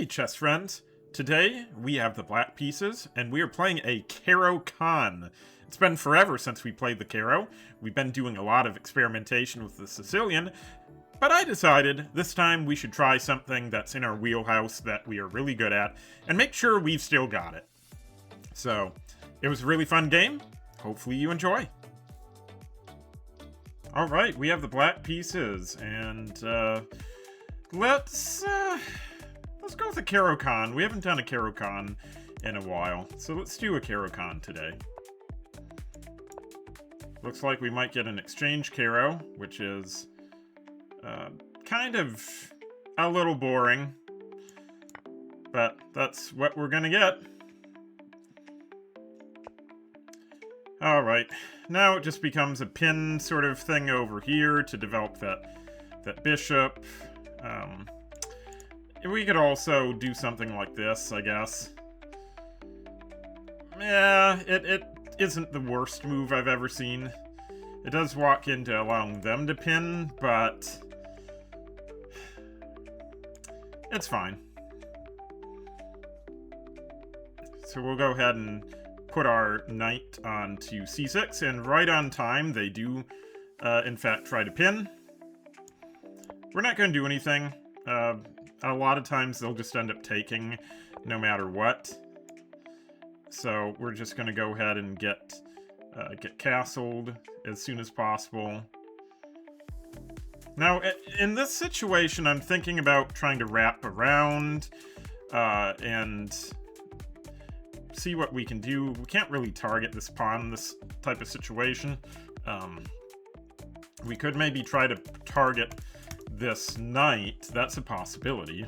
Hey chess friends! Today we have the black pieces and we are playing a Caro Kann. It's been forever since we played the Caro. We've been doing a lot of experimentation with the Sicilian, but I decided this time we should try something that's in our wheelhouse that we are really good at and make sure we've still got it. So, it was a really fun game. Hopefully you enjoy. Alright, we have the black pieces and let's go with a Caro Kann. We haven't done a Caro Kann in a while, so let's do a Caro Kann today. Looks like we might get an exchange Caro, which is kind of a little boring, but that's what we're gonna get. Alright, now it just becomes a pin sort of thing over here to develop that bishop. We could also do something like this, I guess. Yeah, it isn't the worst move I've ever seen. It does walk into allowing them to pin, but it's fine. So we'll go ahead and put our knight onto c6, and right on time they do, in fact, try to pin. We're not going to do anything. A lot of times they'll just end up taking no matter what. So we're just going to go ahead and get castled as soon as possible. Now, in this situation, I'm thinking about trying to wrap around and see what we can do. We can't really target this pawn in this type of situation. We could maybe try to target this knight. That's a possibility.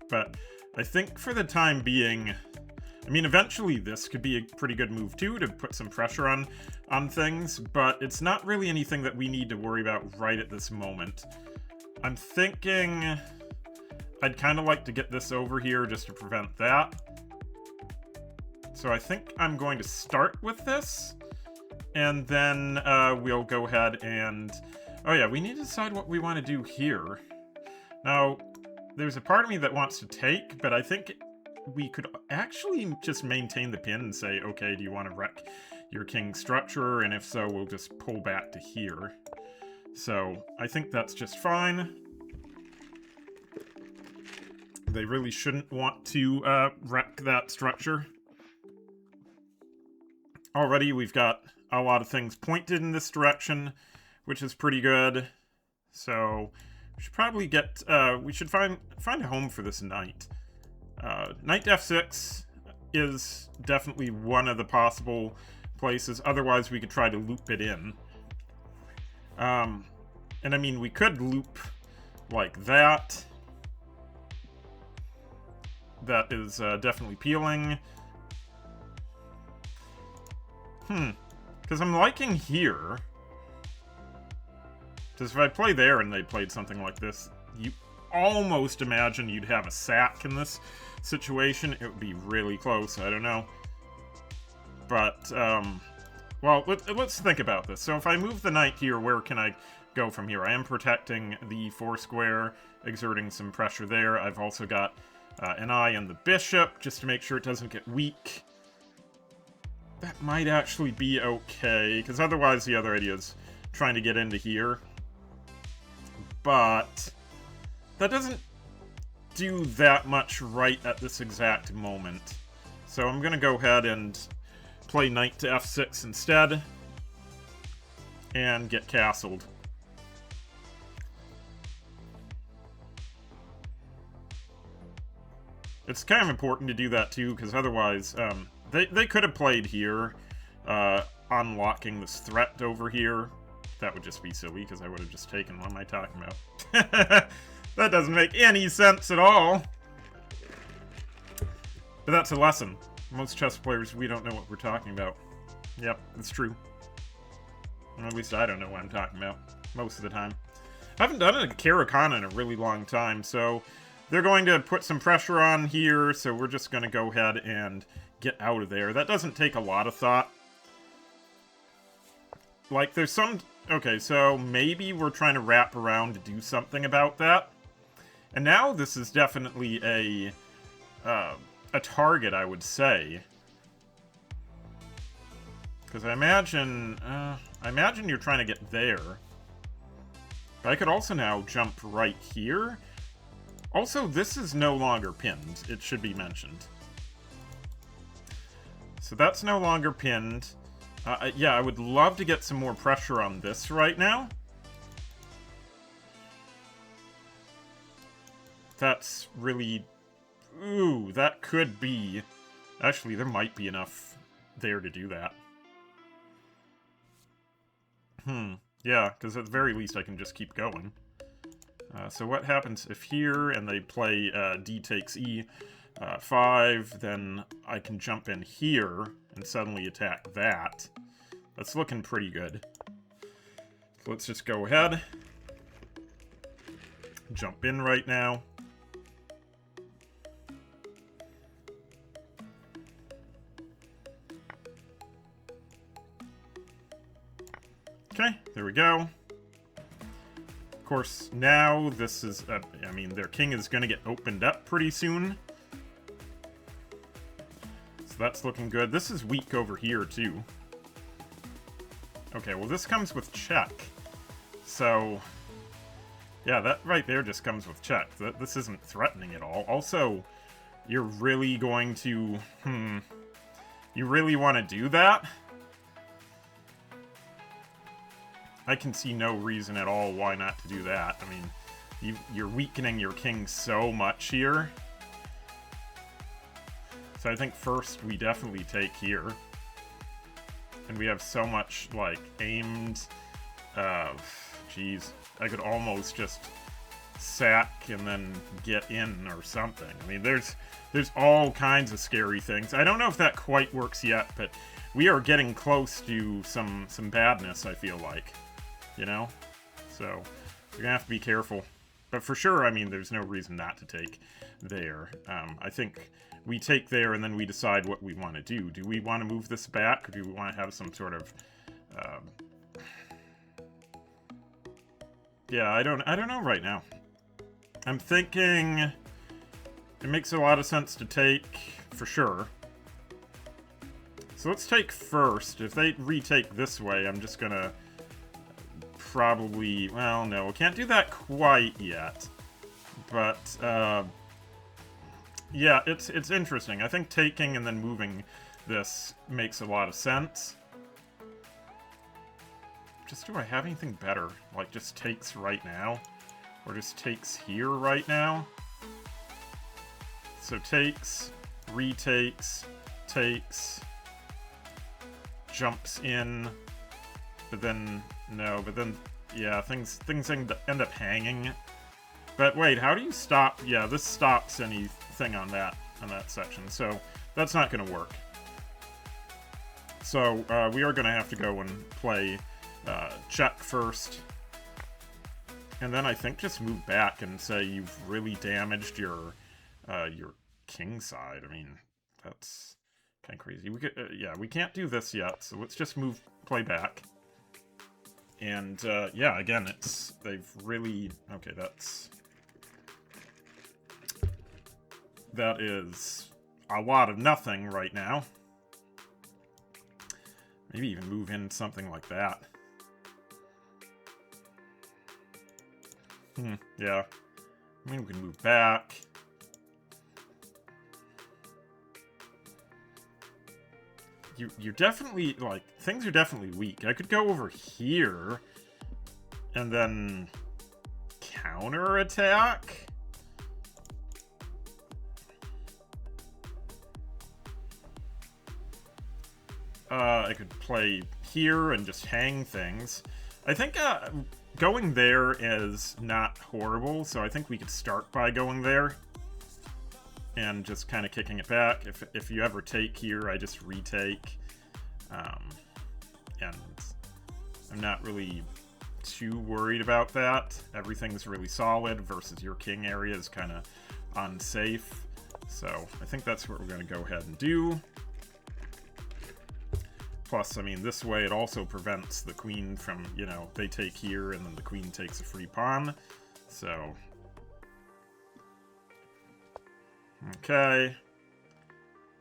But I think for the time being, I mean, eventually this could be a pretty good move too, to put some pressure on things, but it's not really anything that we need to worry about right at this moment. I'm thinking I'd kind of like to get this over here just to prevent that. So I think I'm going to start with this, and then we'll go ahead and... Oh yeah, we need to decide what we want to do here. Now, there's a part of me that wants to take, but I think we could actually just maintain the pin and say, okay, do you want to wreck your king's structure? And if so, we'll just pull back to here. So, I think that's just fine. They really shouldn't want to wreck that structure. Already, we've got a lot of things pointed in this direction, which is pretty good. So we should probably get, we should find a home for this knight. Knight f6 is definitely one of the possible places. Otherwise, we could try to loop it in. And I mean, we could loop like that. That is definitely peeling. Because I'm liking here. Because if I play there and they played something like this, you almost imagine you'd have a sack in this situation. It would be really close, I don't know. But, well, let's think about this. So if I move the knight here, where can I go from here? I am protecting the 4 square, exerting some pressure there. I've also got an eye on the bishop, just to make sure it doesn't get weak. That might actually be okay, because otherwise the other idea is trying to get into here. But that doesn't do that much right at this exact moment. So I'm going to go ahead and play knight to f6 instead and get castled. It's kind of important to do that too, because otherwise they could have played here, unlocking this threat over here. That would just be silly, because I would have just taken... What am I talking about? That doesn't make any sense at all. But that's a lesson. Most chess players, we don't know what we're talking about. Yep, it's true. Or at least I don't know what I'm talking about, most of the time. I haven't done a Caro Kann in a really long time, so they're going to put some pressure on here, so we're just going to go ahead and get out of there. That doesn't take a lot of thought. Like, there's some... Okay, so maybe we're trying to wrap around to do something about that. And now this is definitely a target, I would say. Because I imagine you're trying to get there. But I could also now jump right here. Also, this is no longer pinned, it should be mentioned. So that's no longer pinned. Yeah, I would love to get some more pressure on this right now. That's really... Ooh, that could be... Actually, there might be enough there to do that. Yeah, because at the very least I can just keep going. So what happens if here, and they play D takes E, 5, then I can jump in here and suddenly attack that. That's looking pretty good. So let's just go ahead. Jump in right now. Okay, there we go. Of course, now this is, I mean, their king is going to get opened up pretty soon. So that's looking good. This is weak over here, too. Okay, well, this comes with check. So, yeah, that right there just comes with check. This isn't threatening at all. Also, you're really going to, you really want to do that? I can see no reason at all why not to do that. I mean, you're weakening your king so much here. So I think first we definitely take here. And we have so much, like, aimed... Jeez, I could almost just sack and then get in or something. I mean, there's all kinds of scary things. I don't know if that quite works yet, but we are getting close to some badness, I feel like. You know? So, you're gonna have to be careful. But for sure, I mean, there's no reason not to take there. I think we take there and then we decide what we want to do. Do we want to move this back, or do we want to have some sort of... Yeah, I don't know right now. I'm thinking it makes a lot of sense to take, for sure. So let's take first. If they retake this way, I'm just gonna... Probably, well, no, can't do that quite yet. But, yeah, it's interesting. I think taking and then moving this makes a lot of sense. Just, do I have anything better? Like, just takes right now? Or just takes here right now? So takes, retakes, takes, jumps in, but then... No, but then, yeah, things end up hanging. But wait, how do you stop? Yeah, this stops anything on that section, so that's not going to work. So we are going to have to go and play check first, and then I think just move back and say you've really damaged your king side. I mean, that's kind of crazy. We could, yeah, we can't do this yet, so let's just play back. And, yeah, again, they've really, okay, that is a lot of nothing right now. Maybe even move in something like that. Yeah. I mean, we can move back. You're definitely, like, things are definitely weak. I could go over here and then counterattack. I could play here and just hang things. I think going there is not horrible, so I think we could start by going there. And just kind of kicking it back. If you ever take here, I just retake. And I'm not really too worried about that. Everything's really solid versus your king area is kind of unsafe. So I think that's what we're going to go ahead and do. Plus, I mean, this way it also prevents the queen from, you know, they take here and then the queen takes a free pawn. So... Okay.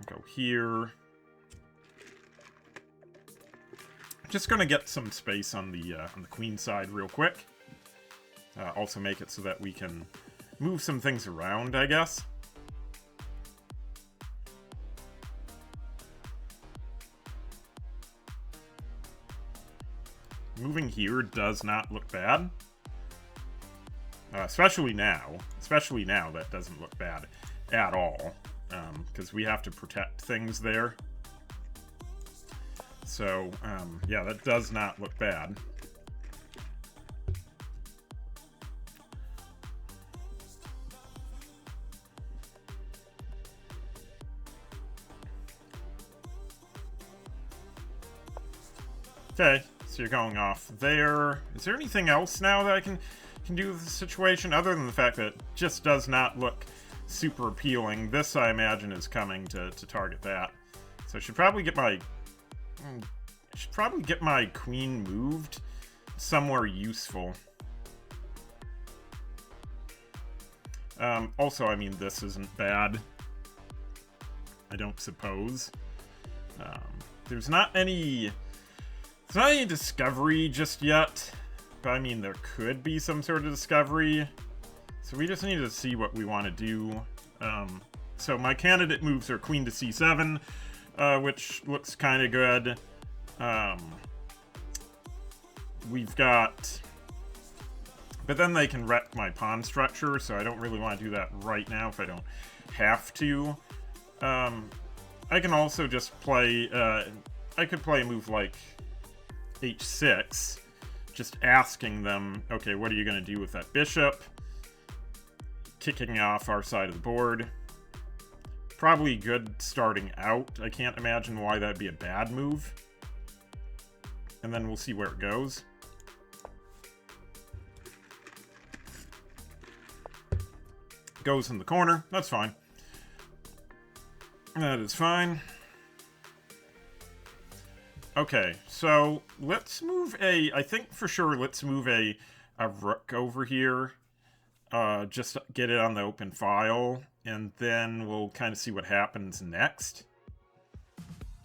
Go here. Just gonna get some space on the queen side real quick. Also make it so that we can move some things around, I guess. Moving here does not look bad. Especially now. Especially now, that doesn't look bad at all. Because we have to protect things there. So, yeah, that does not look bad. Okay, so you're going off there. Is there anything else now that I can do with the situation other than the fact that it just does not look super appealing? This, I imagine, is coming to target that. So I should probably get my queen moved somewhere useful. Also, I mean, this isn't bad. I don't suppose. There's not any discovery just yet. But I mean, there could be some sort of discovery. So we just need to see what we want to do. So my candidate moves her queen to c7, which looks kind of good. We've got... But then they can wreck my pawn structure, so I don't really want to do that right now if I don't have to. I can also just play... I could play a move like h6, just asking them, okay, what are you going to do with that bishop? Kicking off our side of the board. Probably good starting out. I can't imagine why that'd be a bad move. And then we'll see where it goes. Goes in the corner. That's fine. That is fine. Okay, so let's move I think for sure let's move a rook over here. Just get it on the open file, and then we'll kind of see what happens next.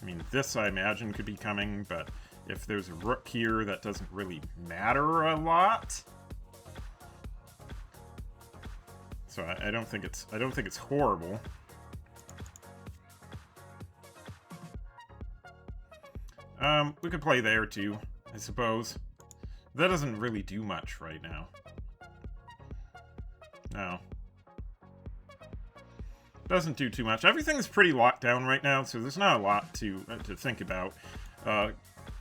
I mean, this I imagine could be coming, but if there's a rook here, that doesn't really matter a lot. So I don't think it's horrible. We could play there too, I suppose. That doesn't really do much right now. No. Doesn't do too much. Everything's pretty locked down right now, so there's not a lot to think about.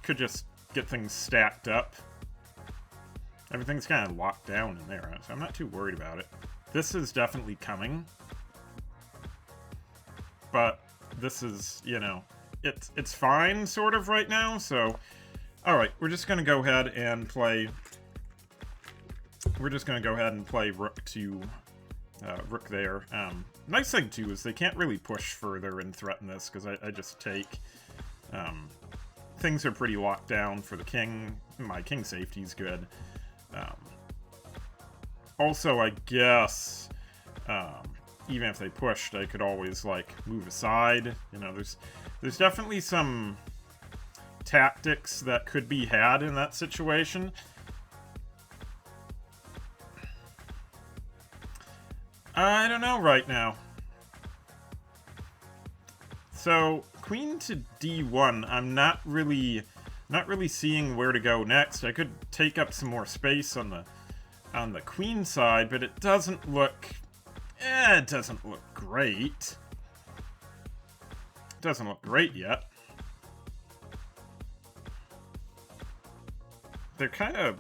Could just get things stacked up. Everything's kind of locked down in there, so I'm not too worried about it. This is definitely coming. But this is, you know, it's fine sort of right now, so alright, we're just gonna go ahead and play rook to rook there. Nice thing too is they can't really push further and threaten this because I just take. Things are pretty locked down for the king. My king safety is good. Also, I guess even if they pushed, I could always like move aside. You know, there's definitely some tactics that could be had in that situation. I don't know right now. So, queen to d1, I'm not really seeing where to go next. I could take up some more space on the queen side, but it doesn't look great. It doesn't look great yet. They're kind of,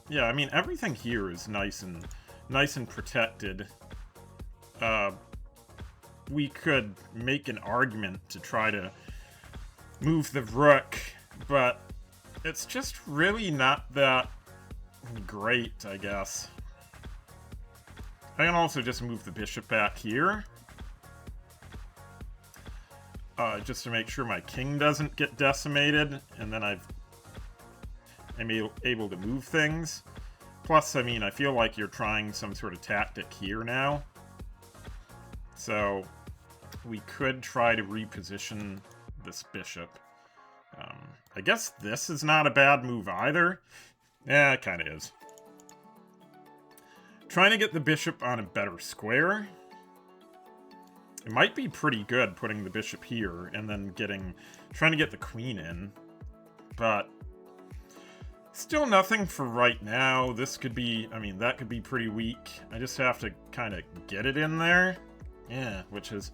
yeah, I mean, everything here is nice and protected. We could make an argument to try to move the rook, but it's just really not that great, I guess. I can also just move the bishop back here. Just to make sure my king doesn't get decimated, and then I'm able to move things. Plus, I mean, I feel like you're trying some sort of tactic here now. So we could try to reposition this bishop. I guess this is not a bad move either. Yeah, it kind of is. Trying to get the bishop on a better square. It might be pretty good putting the bishop here and then trying to get the queen in. But still nothing for right now. This could be, I mean, that could be pretty weak. I just have to kind of get it in there. Yeah, which is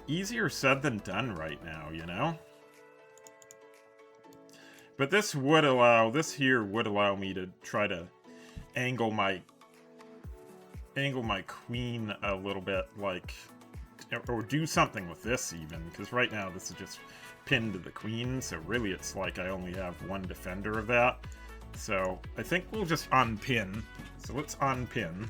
easier said than done right now, you know? But this here would allow me to try to angle my queen a little bit, like, or do something with this even, because right now this is just pinned to the queen, so really it's like I only have one defender of that. So I think we'll just unpin. So let's unpin.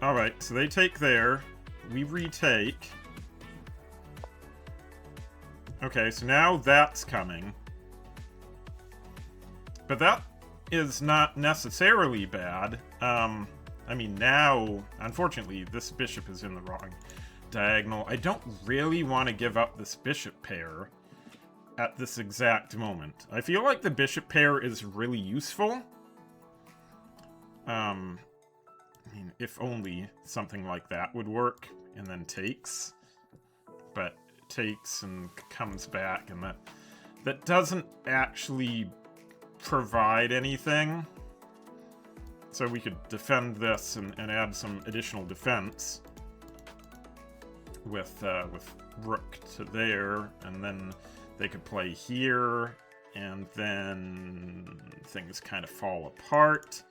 Alright, so they take there. We retake. Okay, so now that's coming. But that is not necessarily bad. I mean, now, unfortunately, this bishop is in the wrong diagonal. I don't really want to give up this bishop pair at this exact moment. I feel like the bishop pair is really useful. I mean, if only something like that would work, and then takes. But takes and comes back, and that doesn't actually provide anything. So we could defend this and add some additional defense with rook to there, and then they could play here, and then things kind of fall apart.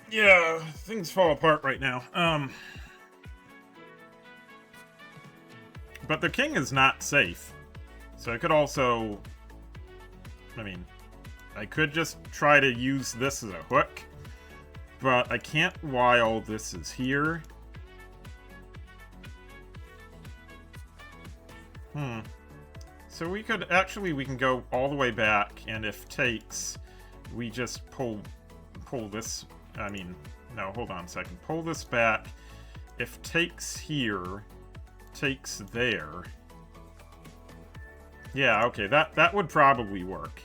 Yeah, things fall apart right now. But the king is not safe. So I could also... I mean, I could just try to use this as a hook. But I can't while this is here. So we could... Actually, we can go all the way back, and if takes, we just pull this... I mean, no, hold on a second. Pull this back. If takes here, takes there. Yeah, okay, that would probably work.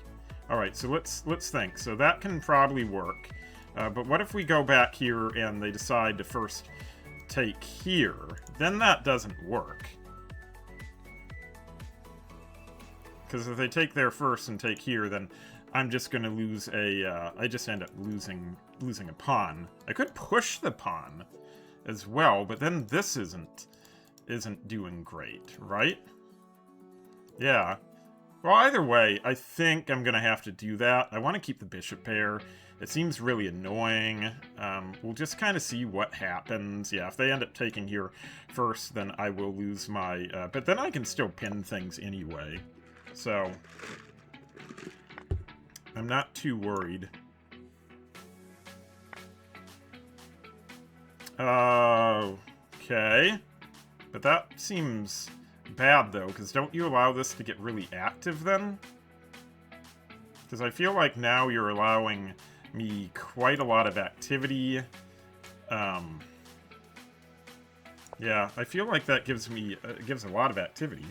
Alright, so let's think. So that can probably work. But what if we go back here and they decide to first take here? Then that doesn't work. Because if they take there first and take here, then I'm just going to lose a... I just end up losing a pawn. I could push the pawn as well, but then this isn't doing great, right? Yeah. Well, either way, I think I'm going to have to do that. I want to keep the bishop pair. It seems really annoying. We'll just kind of see what happens. Yeah, if they end up taking here first, then I will lose my... but then I can still pin things anyway. So... I'm not too worried. Okay. But that seems bad, though, because don't you allow this to get really active, then? Because I feel like now you're allowing me quite a lot of activity. Yeah, I feel like that gives me gives a lot of activity.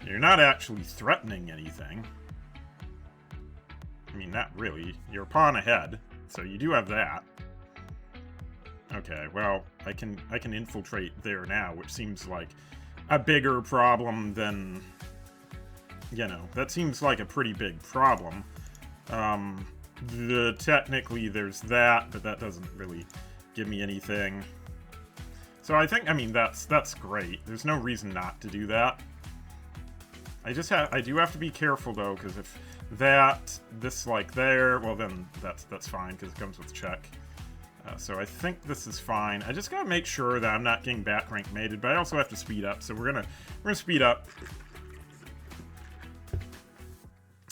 You're not actually threatening anything. I mean, not really. You're a pawn ahead, so you do have that. Okay, well, I can infiltrate there now, which seems like a bigger problem than... You know, that seems like a pretty big problem. Technically, there's that, but that doesn't really give me anything. So I think, I mean, that's great. There's no reason not to do that. I do have to be careful, though, because if this like there, well, then that's fine, because it comes with check. So I think this is fine. I just gotta make sure that I'm not getting back rank mated, but I also have to speed up, so we're gonna speed up.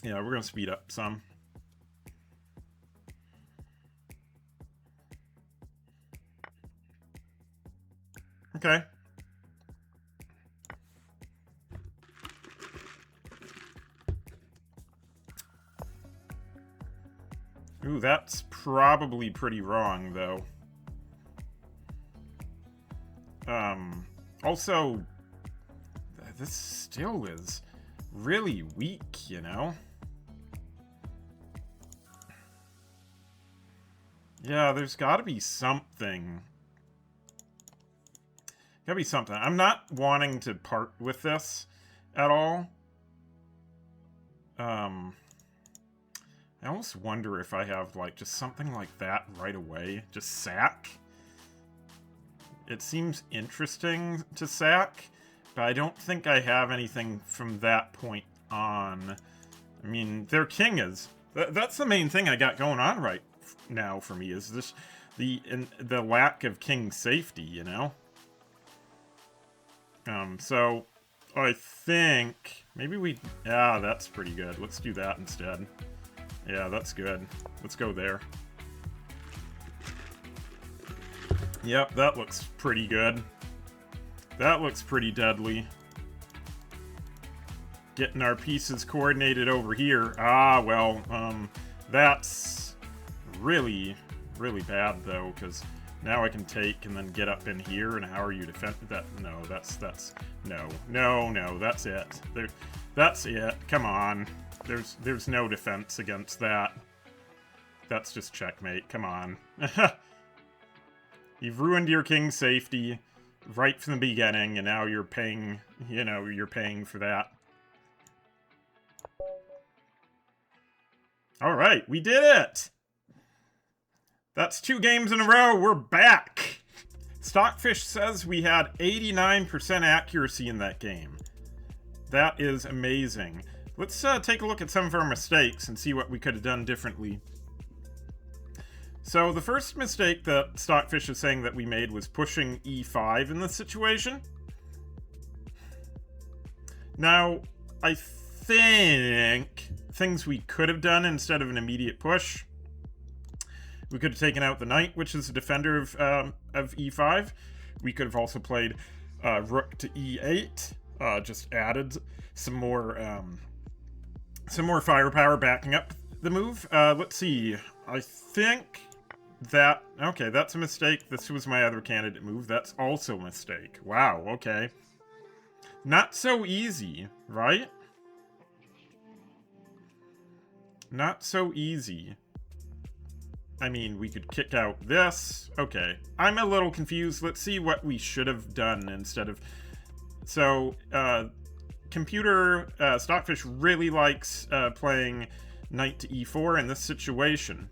Yeah, we're gonna speed up some. Okay. Ooh, that's probably pretty wrong, though. Also, this still is really weak, you know? Yeah, there's gotta be something. Gotta be something. I'm not wanting to part with this at all. I almost wonder if I have, like, just something like that right away. Just sack. It seems interesting to sack, but I don't think I have anything from that point on. I mean, their king is... That's the main thing I got going on right now for me, is this the lack of king safety, you know? So I think maybe we... Yeah, that's pretty good. Let's do that instead. Yeah, that's good. Let's go there. Yep, that looks pretty good. That looks pretty deadly. Getting our pieces coordinated over here. Ah, well, that's really, really bad, though, because now I can take and then get up in here, and how are you defending that? No, that's, no, that's it. That's it. Come on. There's no defense against that. That's just checkmate. Come on. You've ruined your king's safety right from the beginning, and now you're paying, you know, you're paying for that. Alright, we did it! That's 2 games in a row, we're back! Stockfish says we had 89% accuracy in that game. That is amazing. Let's take a look at some of our mistakes and see what we could have done differently. So the first mistake that Stockfish is saying that we made was pushing e5 in this situation. Now, I think things we could have done instead of an immediate push. We could have taken out the knight, which is a defender of e5. We could have also played rook to e8, just added some more firepower backing up the move. Let's see. I think that... Okay, that's a mistake. This was my other candidate move. That's also a mistake. Wow, okay. Not so easy, right? Not so easy. I mean, we could kick out this. Okay, I'm a little confused. Let's see what we should have done instead of... So, Stockfish really likes playing knight to e4 in this situation.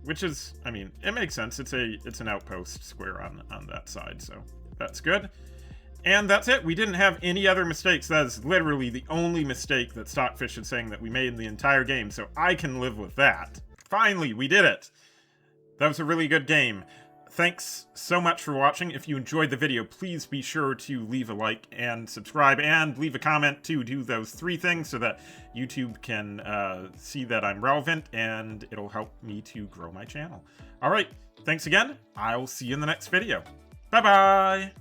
Which is, I mean, it makes sense. It's an outpost square on that side, so that's good. And that's it. We didn't have any other mistakes. That is literally the only mistake that Stockfish is saying that we made in the entire game, so I can live with that. Finally, we did it! That was a really good game. Thanks so much for watching. If you enjoyed the video, please be sure to leave a like and subscribe, and leave a comment to do those 3 things so that YouTube can see that I'm relevant, and it'll help me to grow my channel. Alright, thanks again. I'll see you in the next video. Bye-bye!